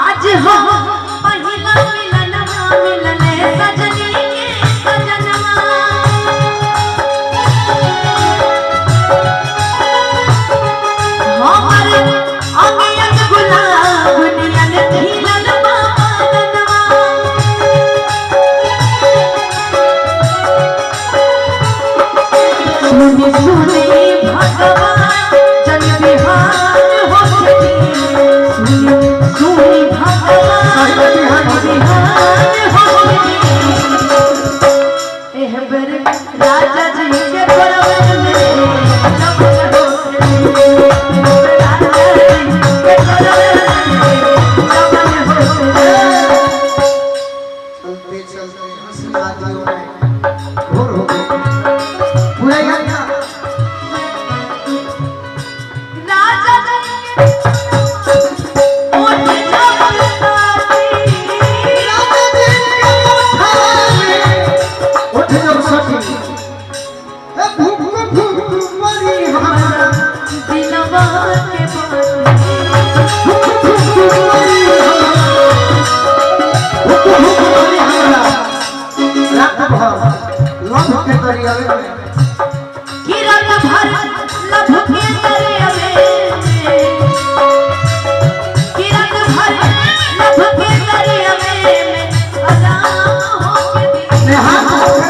आज हो पहिला मिलनवा मिलने सजनी के सजनवा हमर अंगियन गुलाब नियन खिलल बादनवा सुनी सुनी भगवान जन बिहार होती सुनी सुनी भगवान बिहार होती एह बर राजा जी के परवर में नमन होती राजा जी के परवर में नमन होती चलते चलते हंसी वादियों में घोर हो गए पूरा याद राजा जी ओठ जब उठ जब सकी भूख भूख मरी हमारा दिलवा के बात भूख भूख मरी हमारा रात भर लभ के दरियावे में किरण भर लभ के दरियावे किरण भर लभ के दरियावे में अदा हो के नेहान हो के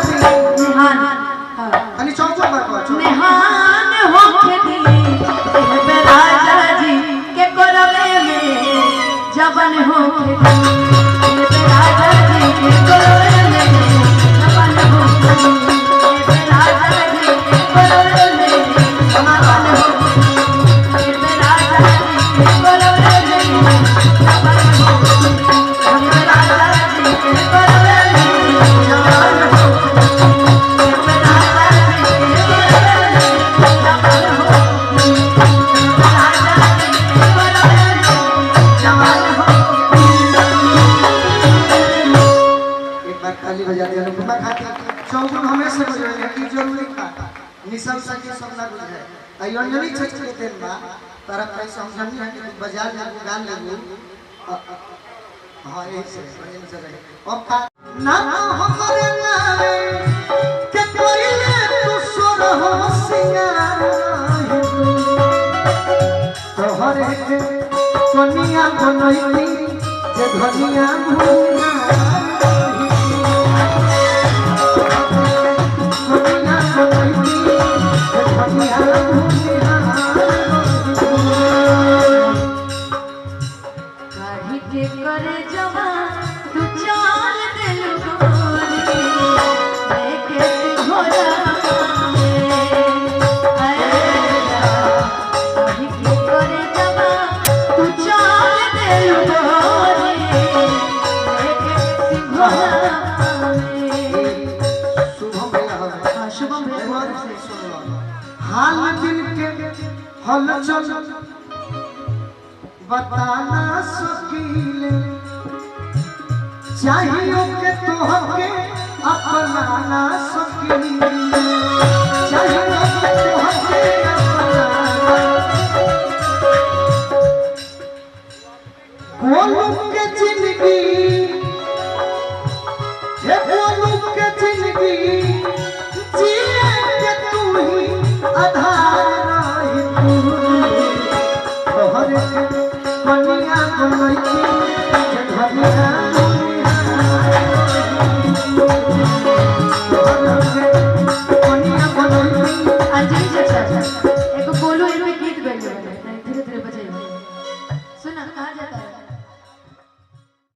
निहान अनि चौचो बात निहान हो के दिली एह बे राजा जी के कोरवे में जवन हो के दिली एह बे राजा जी के कोरवे में जवन हो के दिली एह बे राजा जी के कोरवे में जवन हो के दिली एह बे राजा जी के कोरवे में जवन हो के दिली एह बे राजा जी के कोरवे में जवन हो एक बार खाली बजा दिया अनुपमा खाती चौगुन हमेशा बजाएंगे कि जरूरी था निशल सके सब ना बुझे आई अंजलि छछ के दिन बा तारा कई समझनी है कि बाजार में गान ले हां यही से रहे अब का ना हमरे नावे के कोइले तू सुर हो सिंगार तोहरे के कनिया बनैली जे धनिया भूना काढ़ी के करे जवान तू चाल दिल गोरी लेके घोड़ा में आएगा काढ़ी के करे जवान तू चाल दिल गोरी लेके घोड़ा में शुभम भैया हाल दिल के हलचल बताना सकीले चाहिए के तोहके अपनाना सकीले चाहिए के तोहके अपनाना बोलू के जिंदगी ये बोलू के जिंदगी जिए के तू ही आधार रही तू तोहरे कनिया बनैली जे धनिया